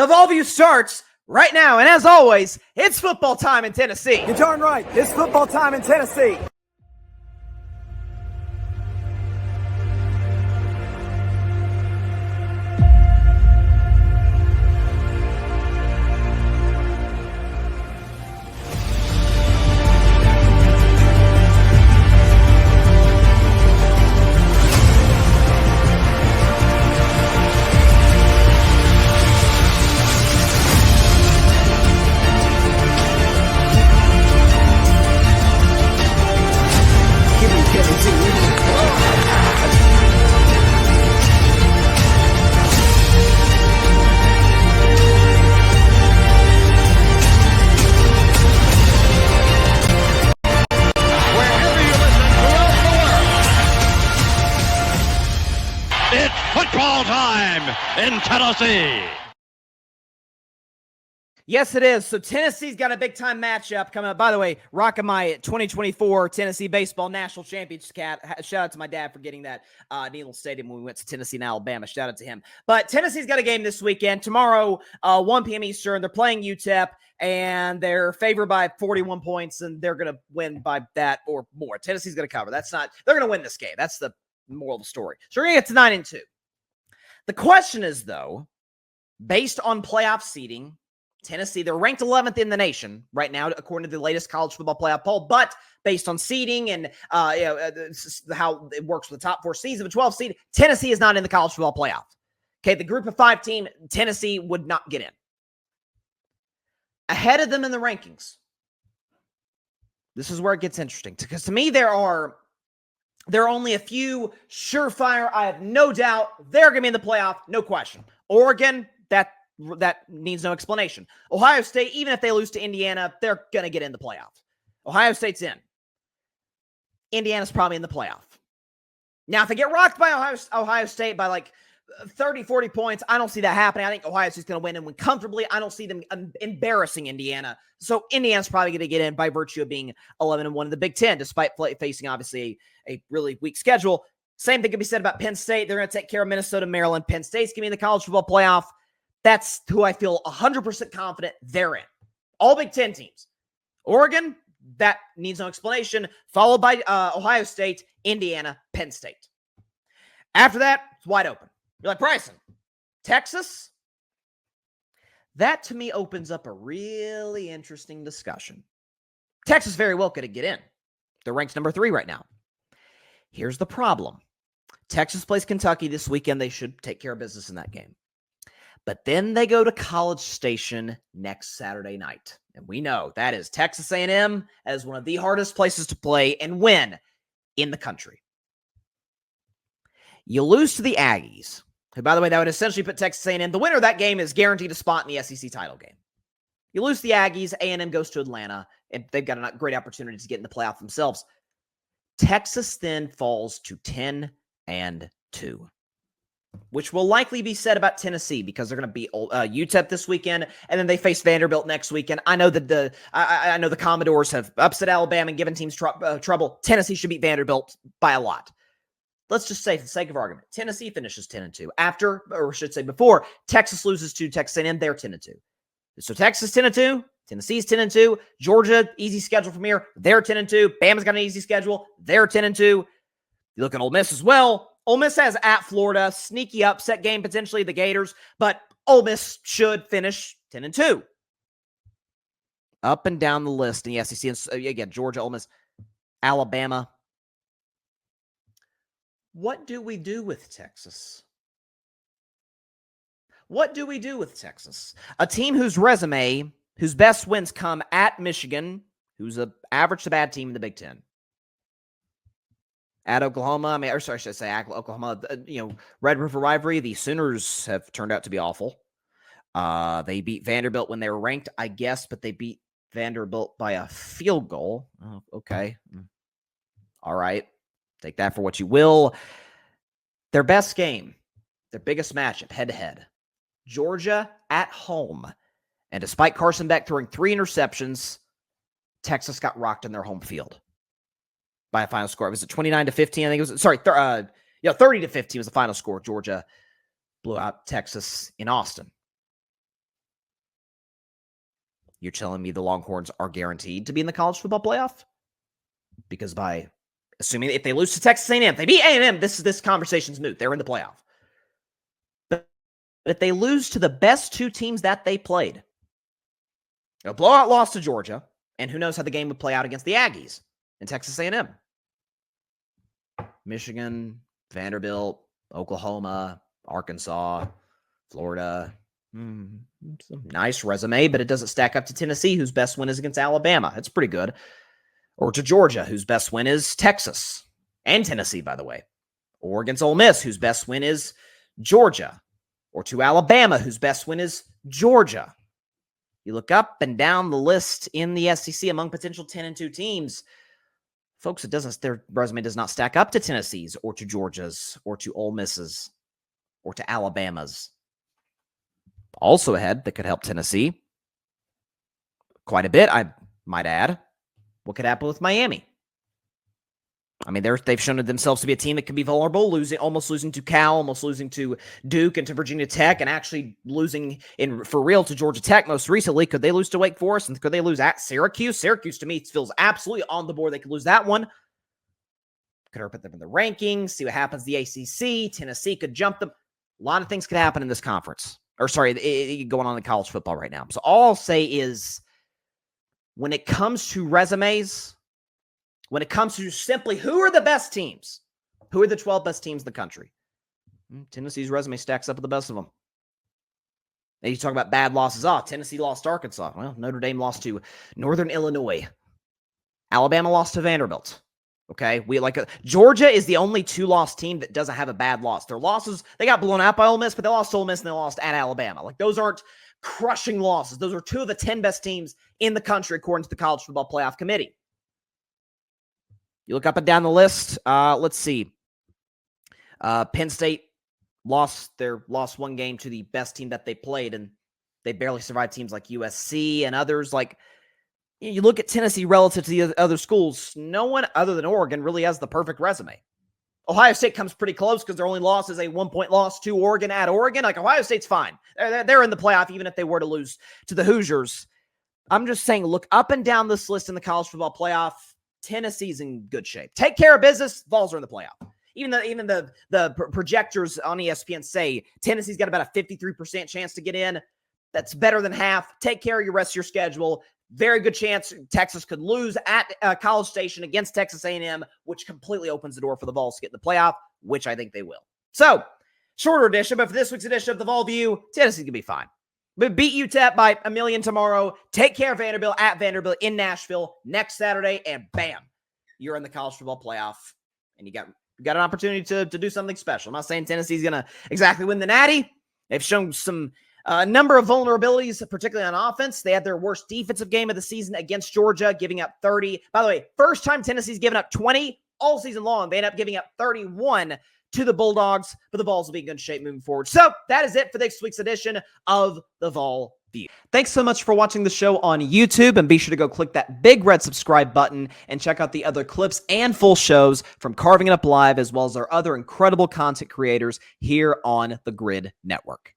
The Volview starts right now, and as always, it's football time in Tennessee. You're darn right. It's football time in Tennessee. Football time in Tennessee. Yes, it is. So Tennessee's got a big-time matchup coming up. By the way, rocking my 2024 Tennessee Baseball National Championship cap. Shout out to my dad for getting that Neyland Stadium when we went to Tennessee and Alabama. Shout out to him. But Tennessee's got a game this weekend. Tomorrow, 1 p.m. Eastern. They're playing UTEP, and they're favored by 41 points, and they're going to win by that or more. Tennessee's going to cover. They're going to win this game. That's the moral of the story. So we're going to get to 9-2. The question is, though, based on playoff seeding, Tennessee, they're ranked 11th in the nation right now, according to the latest college football playoff poll. But based on seeding and how it works with the top 4 seeds of a 12 seed, Tennessee is not in the college football playoff. Okay, the group of 5 team, Tennessee would not get in. Ahead of them in the rankings, this is where it gets interesting. Because to me, there are only a few surefire. I have no doubt they're going to be in the playoff, no question. Oregon, that needs no explanation. Ohio State, even if they lose to Indiana, they're going to get in the playoff. Ohio State's in. Indiana's probably in the playoff. Now, if they get rocked by Ohio State by like 30, 40 points, I don't see that happening. I think Ohio State's going to win and win comfortably. I don't see them embarrassing Indiana. So Indiana's probably going to get in by virtue of being 11-1 in the Big Ten, despite facing obviously a really weak schedule. Same thing can be said about Penn State. They're going to take care of Minnesota, Maryland. Penn State's going to be in the college football playoff. That's who I feel 100% confident they're in. All Big Ten teams. Oregon, that needs no explanation. Followed by Ohio State, Indiana, Penn State. After that, it's wide open. You're like, Bryson, Texas? That, to me, opens up a really interesting discussion. Texas very well could get in. They're ranked number 3 right now. Here's the problem. Texas plays Kentucky this weekend. They should take care of business in that game. But then they go to College Station next Saturday night. And we know that is Texas A&M as one of the hardest places to play and win in the country. You lose to the Aggies, who, by the way, that would essentially put Texas A&M. The winner of that game is guaranteed a spot in the SEC title game. You lose to the Aggies, A&M goes to Atlanta, and they've got a great opportunity to get in the playoff themselves. Texas then falls to 10-2. Which will likely be said about Tennessee because they're going to beat UTEP this weekend, and then they face Vanderbilt next weekend. I know that I know the Commodores have upset Alabama and given teams trouble. Tennessee should beat Vanderbilt by a lot. Let's just say, for the sake of argument, Tennessee finishes 10-2 after, or I should say before, Texas loses to Texas A&M. They're 10-2. So Texas 10-2, Tennessee's 10-2, Georgia easy schedule from here. They're 10-2. Bama's got an easy schedule. They're 10-2. You look at Ole Miss as well. Ole Miss has at Florida, sneaky upset game, potentially the Gators, but Ole Miss should finish 10-2. Up and down the list in the SEC, and again, Georgia, Ole Miss, Alabama. What do we do with Texas? What do we do with Texas? A team whose resume, whose best wins come at Michigan, who's an average to bad team in the Big Ten. At Oklahoma, I should say at Oklahoma, Red River rivalry, the Sooners have turned out to be awful. They beat Vanderbilt when they were ranked, I guess, but they beat Vanderbilt by a field goal. Oh, okay. All right. Take that for what you will. Their best game, their biggest matchup, head-to-head. Georgia at home. And despite Carson Beck throwing 3 interceptions, Texas got rocked in their home field by a final score. Was it 29-15? I think it was, 30-15 was the final score. Georgia blew out Texas in Austin. You're telling me the Longhorns are guaranteed to be in the college football playoff? Because by assuming if they lose to Texas A&M, if they beat A&M, this conversation's moot. They're in the playoff. But if they lose to the best two teams that they played, a blowout loss to Georgia, and who knows how the game would play out against the Aggies in Texas A&M. Michigan, Vanderbilt, Oklahoma, Arkansas, Florida. Nice resume, but it doesn't stack up to Tennessee, whose best win is against Alabama. It's pretty good. Or to Georgia, whose best win is Texas. And Tennessee, by the way. Or against Ole Miss, whose best win is Georgia. Or to Alabama, whose best win is Georgia. You look up and down the list in the SEC among potential 10-2 teams. Folks, their resume does not stack up to Tennessee's or to Georgia's or to Ole Miss's or to Alabama's. Also ahead that could help Tennessee quite a bit, I might add. What could happen with Miami? I mean, they've shown themselves to be a team that can be vulnerable, almost losing to Cal, almost losing to Duke and to Virginia Tech, and actually losing for real to Georgia Tech most recently. Could they lose to Wake Forest, and could they lose at Syracuse? Syracuse, to me, feels absolutely on the board. They could lose that one. Could hurt them in the rankings, see what happens the ACC. Tennessee could jump them. A lot of things could happen in this conference. Going on in college football right now. So all I'll say is, when it comes to resumes, when it comes to simply who are the best teams, who are the 12 best teams in the country, Tennessee's resume stacks up with the best of them. And you talk about bad losses. Tennessee lost to Arkansas. Well, Notre Dame lost to Northern Illinois. Alabama lost to Vanderbilt. Okay, Georgia is the only two-loss team that doesn't have a bad loss. Their losses, they got blown out by Ole Miss, but they lost to Ole Miss and they lost at Alabama. Those aren't crushing losses. Those are two of the 10 best teams in the country, according to the College Football Playoff Committee. You look up and down the list. Let's see. Penn State lost one game to the best team that they played, and they barely survived teams like USC and others. You look at Tennessee relative to the other schools, no one other than Oregon really has the perfect resume. Ohio State comes pretty close because their only loss is a 1-point loss to Oregon at Oregon. Ohio State's fine. They're in the playoff even if they were to lose to the Hoosiers. I'm just saying, look up and down this list in the college football playoff. Tennessee's in good shape. Take care of business. Vols are in the playoff. Even the projectors on ESPN say Tennessee's got about a 53% chance to get in. That's better than half. Take care of your rest of your schedule. Very good chance Texas could lose at College Station against Texas A&M, which completely opens the door for the Vols to get in the playoff, which I think they will. So, shorter edition, but for this week's edition of the Vol View, Tennessee's going to be fine. But beat UTEP by 1,000,000 tomorrow. Take care of Vanderbilt at Vanderbilt in Nashville next Saturday, and bam, you're in the college football playoff, and you got an opportunity to do something special. I'm not saying Tennessee's going to exactly win the Natty. They've shown some number of vulnerabilities, particularly on offense. They had their worst defensive game of the season against Georgia, giving up 30. By the way, first time Tennessee's given up 20 all season long. They end up giving up 31 to the Bulldogs, but the Vols will be in good shape moving forward. So that is it for this week's edition of the Vol View. Thanks so much for watching the show on YouTube, and be sure to go click that big red subscribe button and check out the other clips and full shows from Carving It Up Live, as well as our other incredible content creators here on the Grid Network.